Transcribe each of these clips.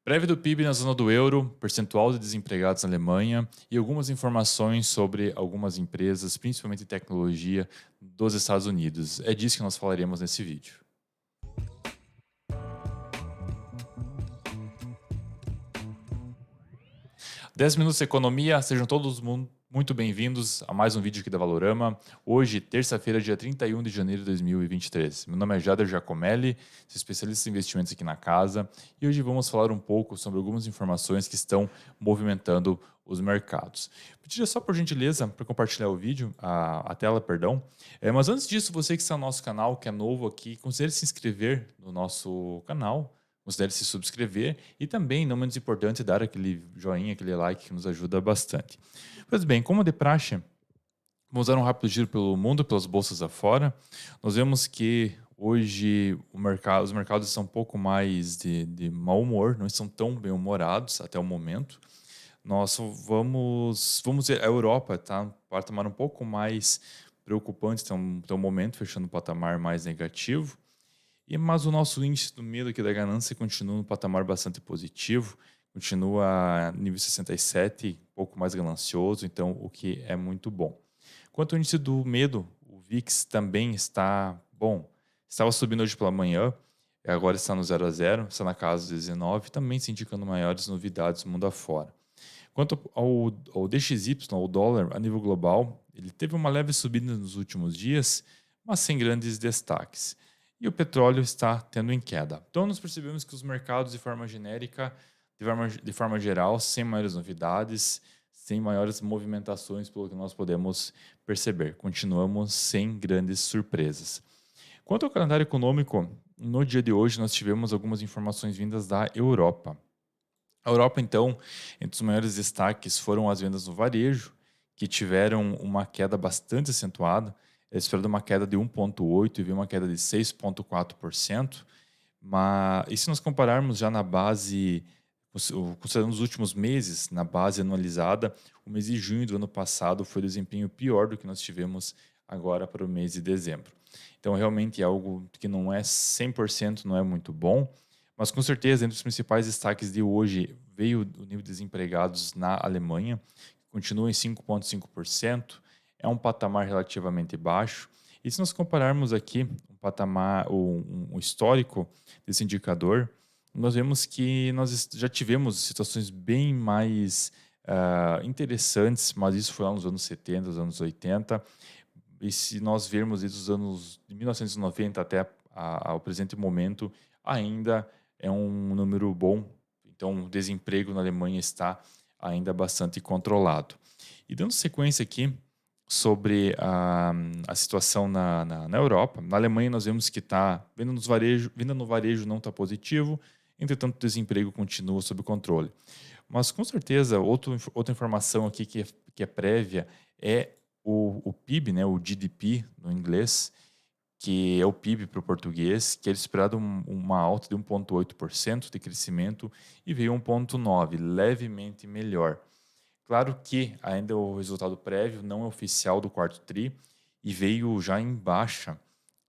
Prévia do PIB na zona do euro, percentual de desempregados na Alemanha e algumas informações sobre algumas empresas, principalmente tecnologia, dos Estados Unidos. É disso que nós falaremos nesse vídeo. 10 minutos de economia, sejam todos muito bem-vindos a mais um vídeo aqui da Valorama. Hoje, terça-feira, dia 31 de janeiro de 2023. Meu nome é Jader Giacomelli, sou especialista em investimentos aqui na casa e hoje vamos falar um pouco sobre algumas informações que estão movimentando os mercados. Pediria só por gentileza para compartilhar o vídeo, a tela, perdão. Mas antes disso, você que está no nosso canal, que é novo aqui, considere se inscrever no nosso canal. Considere se subscrever e também, não menos importante, dar aquele joinha, aquele like que nos ajuda bastante. Pois bem, como de praxe, vamos dar um rápido giro pelo mundo, pelas bolsas afora. Nós vemos que hoje os mercados estão um pouco mais de mau humor, não estão tão bem-humorados até o momento. Nós vamos ver, a Europa está um patamar um pouco mais preocupante, tem um momento fechando o patamar mais negativo. Mas o nosso índice do medo aqui da ganância continua no patamar bastante positivo, continua nível 67, um pouco mais ganancioso, então o que é muito bom. Quanto ao índice do medo, o VIX também está bom. Estava subindo hoje pela manhã, agora está no 0 a 0, está na casa de 19, também se indicando maiores novidades mundo afora. Quanto ao DXY, ao dólar, a nível global, ele teve uma leve subida nos últimos dias, mas sem grandes destaques. E o petróleo está tendo em queda. Então, nós percebemos que os mercados, de forma genérica, de forma geral, sem maiores novidades, sem maiores movimentações, pelo que nós podemos perceber. Continuamos sem grandes surpresas. Quanto ao calendário econômico, no dia de hoje nós tivemos algumas informações vindas da Europa. A Europa, então, entre os maiores destaques foram as vendas no varejo, que tiveram uma queda bastante acentuada. Eles esperando uma queda de 1,8% e viu uma queda de 6,4%. E se nós compararmos já na base, considerando os últimos meses, na base anualizada, o mês de junho do ano passado foi o desempenho pior do que nós tivemos agora para o mês de dezembro. Então, realmente é algo que não é 100%, não é muito bom, mas com certeza, entre os principais destaques de hoje, veio o nível de desempregados na Alemanha, que continua em 5,5%, é um patamar relativamente baixo. E se nós compararmos aqui um patamar, um histórico desse indicador, nós vemos que nós já tivemos situações bem mais interessantes, mas isso foi lá nos anos 70, nos anos 80. E se nós vermos desde os anos de 1990 até ao presente momento, ainda é um número bom. Então, o desemprego na Alemanha está ainda bastante controlado. E dando sequência aqui sobre a situação na Europa, na Alemanha nós vemos que venda no varejo não está positivo, entretanto o desemprego continua sob controle. Mas com certeza, outra informação aqui que é prévia é o PIB, né, o GDP no inglês, que é o PIB para o português, que era esperado uma alta de 1,8% de crescimento e veio 1,9%, levemente melhor. Claro que ainda o resultado prévio não é oficial do quarto TRI e veio já em baixa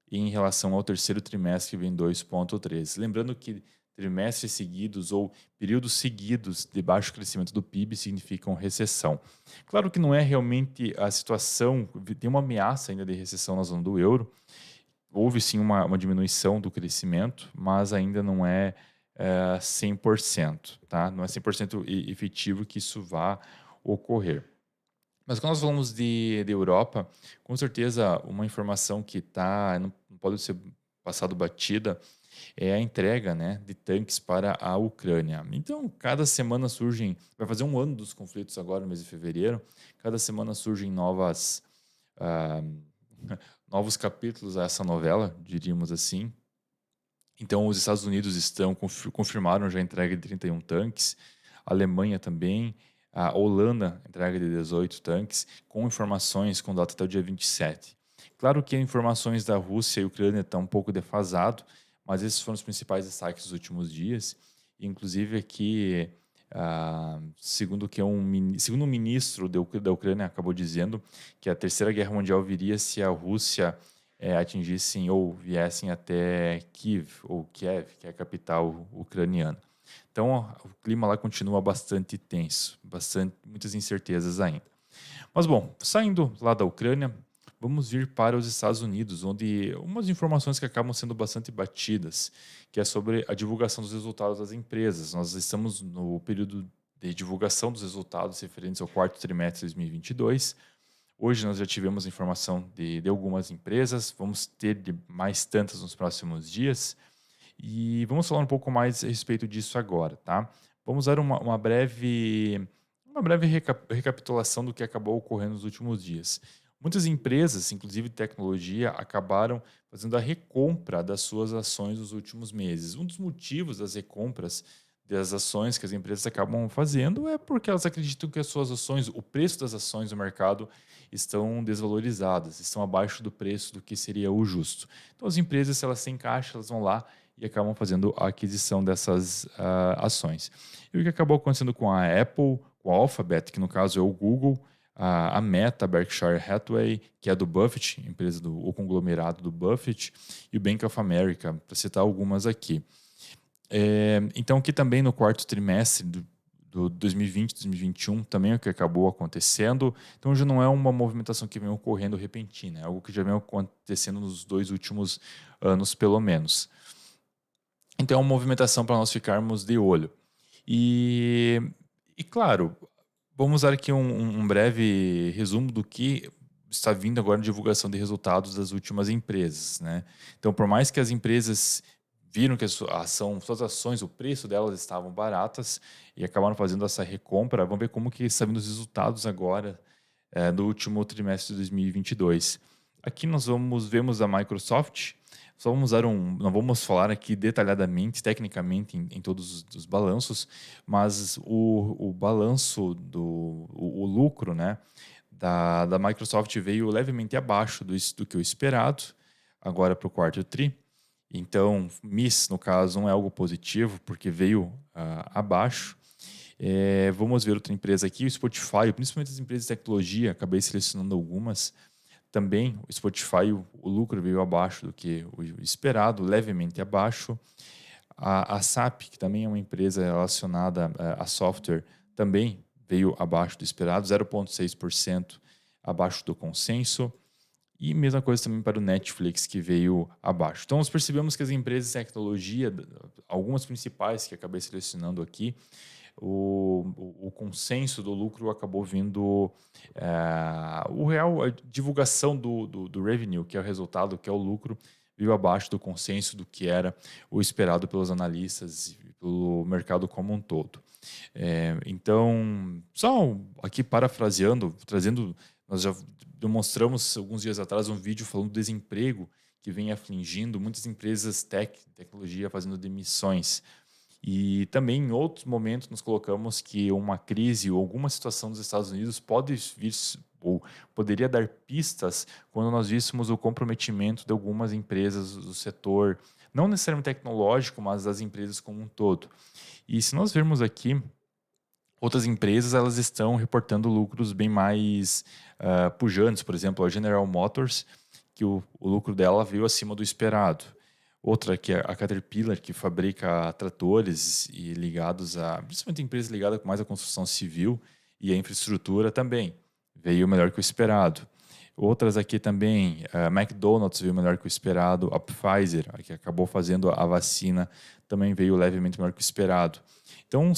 em relação ao terceiro trimestre, que vem 2,13. Lembrando que trimestres seguidos ou períodos seguidos de baixo crescimento do PIB significam recessão. Claro que não é realmente a situação, tem uma ameaça ainda de recessão na zona do euro, houve sim uma diminuição do crescimento, mas ainda não é 100%, tá? Não é 100% efetivo que isso vá ocorrer. Mas quando nós falamos de Europa, com certeza uma informação que não pode ser passado batida é a entrega, né, de tanques para a Ucrânia. Então, cada semana vai fazer um ano dos conflitos agora no mês de fevereiro, cada semana surgem ah, novos capítulos a essa novela, diríamos assim. Então, os Estados Unidos confirmaram já a entrega de 31 tanques, a Alemanha também, a Holanda entrega de 18 tanques, com informações com data até o dia 27. Claro que as informações da Rússia e Ucrânia estão um pouco defasado, mas esses foram os principais destaques dos últimos dias. Inclusive aqui, segundo segundo o ministro da Ucrânia acabou dizendo que a Terceira Guerra Mundial viria se a Rússia atingissem ou viessem até Kiev, que é a capital ucraniana. Então, o clima lá continua bastante tenso, muitas incertezas ainda. Mas bom, saindo lá da Ucrânia, vamos vir para os Estados Unidos, onde umas informações que acabam sendo bastante batidas, que é sobre a divulgação dos resultados das empresas. Nós estamos no período de divulgação dos resultados referentes ao quarto trimestre de 2022. Hoje nós já tivemos informação de algumas empresas, vamos ter de mais tantas nos próximos dias. E vamos falar um pouco mais a respeito disso agora, tá? Vamos dar uma breve recapitulação do que acabou ocorrendo nos últimos dias. Muitas empresas, inclusive de tecnologia, acabaram fazendo a recompra das suas ações nos últimos meses. Um dos motivos das recompras das ações que as empresas acabam fazendo é porque elas acreditam que as suas ações, o preço das ações no mercado estão desvalorizadas, estão abaixo do preço do que seria o justo. Então as empresas, se elas têm caixa, elas vão lá e acabam fazendo a aquisição dessas ações. E o que acabou acontecendo com a Apple, com a Alphabet, que no caso é o Google, a Meta, a Berkshire Hathaway, que é do Buffett, o conglomerado do Buffett, e o Bank of America, para citar algumas aqui. Então, aqui também no quarto trimestre do 2020, 2021, também é o que acabou acontecendo. Então, já não é uma movimentação que vem ocorrendo repentina, é algo que já vem acontecendo nos 2 últimos anos, pelo menos. Então, é uma movimentação para nós ficarmos de olho. E claro, vamos dar aqui um breve resumo do que está vindo agora na divulgação de resultados das últimas empresas, né? Então, por mais que as empresas viram que suas ações, o preço delas estavam baratas e acabaram fazendo essa recompra, vamos ver como que está vindo os resultados agora do último trimestre de 2022. Aqui nós vemos a Microsoft. Só vamos não vamos falar aqui detalhadamente, tecnicamente, em todos os balanços, mas o balanço o lucro, né, da Microsoft veio levemente abaixo do que o esperado, agora para o quarto tri. Então, miss, no caso, não é algo positivo, porque veio abaixo. Vamos ver outra empresa aqui, o Spotify, principalmente as empresas de tecnologia, acabei selecionando algumas. Também o Spotify, o lucro veio abaixo do que o esperado, levemente abaixo. A SAP, que também é uma empresa relacionada a software, também veio abaixo do esperado, 0,6% abaixo do consenso. E mesma coisa também para o Netflix, que veio abaixo. Então, nós percebemos que as empresas de tecnologia, algumas principais que acabei selecionando aqui, o consenso do lucro acabou vindo a divulgação do revenue, que é o resultado, que é o lucro, veio abaixo do consenso do que era o esperado pelos analistas e pelo mercado como um todo. Então, só aqui parafraseando, nós já demonstramos alguns dias atrás um vídeo falando do desemprego que vem afligindo muitas empresas tecnologia fazendo demissões. E também em outros momentos nos colocamos que uma crise ou alguma situação dos Estados Unidos pode vir ou poderia dar pistas quando nós víssemos o comprometimento de algumas empresas do setor, não necessariamente tecnológico, mas das empresas como um todo. E se nós vermos aqui, outras empresas elas estão reportando lucros bem mais pujantes, por exemplo, a General Motors, que o lucro dela veio acima do esperado. Outra que é a Caterpillar, que fabrica tratores e ligados principalmente empresas ligadas mais à construção civil e à infraestrutura também, veio melhor que o esperado. Outras aqui também, a McDonald's veio melhor que o esperado, a Pfizer, que acabou fazendo a vacina, também veio levemente melhor que o esperado. Então,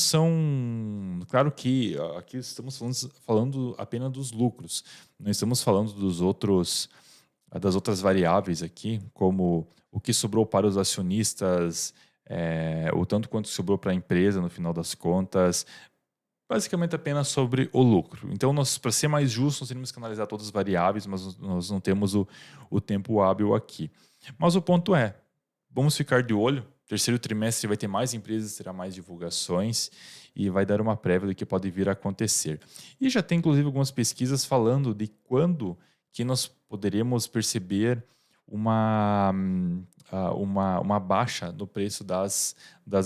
claro que aqui estamos falando apenas dos lucros, não estamos falando das outras variáveis aqui, como o que sobrou para os acionistas, o tanto quanto sobrou para a empresa no final das contas, basicamente apenas sobre o lucro. Então, para ser mais justo, nós teríamos que analisar todas as variáveis, mas nós não temos o tempo hábil aqui. Mas o ponto é, vamos ficar de olho. Terceiro trimestre vai ter mais empresas, terá mais divulgações e vai dar uma prévia do que pode vir a acontecer. E já tem, inclusive, algumas pesquisas falando de quando que nós poderíamos perceber uma baixa no preço das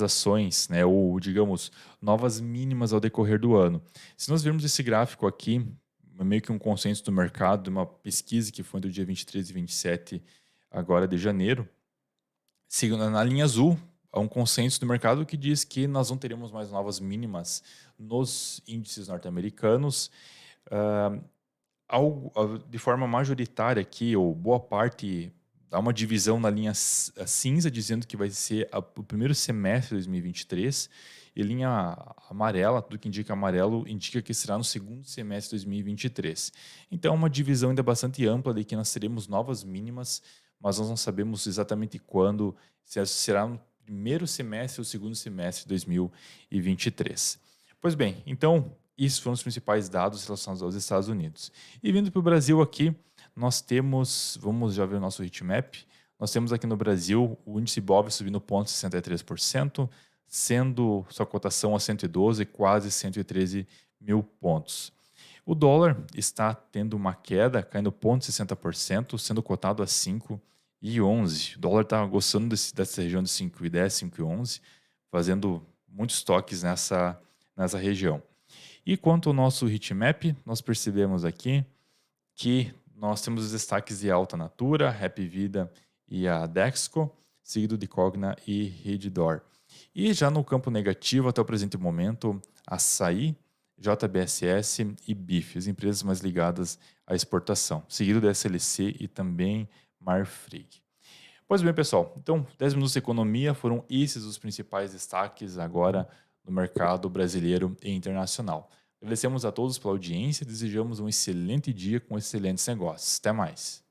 ações, né? Ou, digamos, novas mínimas ao decorrer do ano. Se nós virmos esse gráfico aqui, é meio que um consenso do mercado, de uma pesquisa que foi do dia 23 e 27 agora de janeiro, na linha azul, há um consenso do mercado que diz que nós não teremos mais novas mínimas nos índices norte-americanos. Ah, de forma majoritária aqui, ou boa parte, há uma divisão na linha cinza, dizendo que vai ser o primeiro semestre de 2023, e linha amarela, tudo que indica amarelo, indica que será no segundo semestre de 2023. Então, é uma divisão ainda bastante ampla de que nós teremos novas mínimas, mas nós não sabemos exatamente quando, se será no primeiro semestre ou segundo semestre de 2023. Pois bem, então, esses foram os principais dados relacionados aos Estados Unidos. E vindo para o Brasil aqui, nós temos, vamos já ver o nosso heatmap, nós temos aqui no Brasil o índice Bov subindo 0,63%, sendo sua cotação a 112, quase 113 mil pontos. O dólar está tendo uma queda, caindo 0,60%, sendo cotado a 5,11. O dólar está gostando dessa região de 5,10, 5,11, fazendo muitos toques nessa região. E quanto ao nosso heatmap, nós percebemos aqui que nós temos os destaques de Alta Natura, Happy Vida e a Dexco, seguido de Cogna e Reddor. E já no campo negativo, até o presente momento, Açaí, JBSS e BIF, as empresas mais ligadas à exportação, seguido da SLC e também Marfrig. Pois bem, pessoal, então 10 minutos de economia foram esses os principais destaques agora no mercado brasileiro e internacional. Agradecemos a todos pela audiência e desejamos um excelente dia com excelentes negócios. Até mais.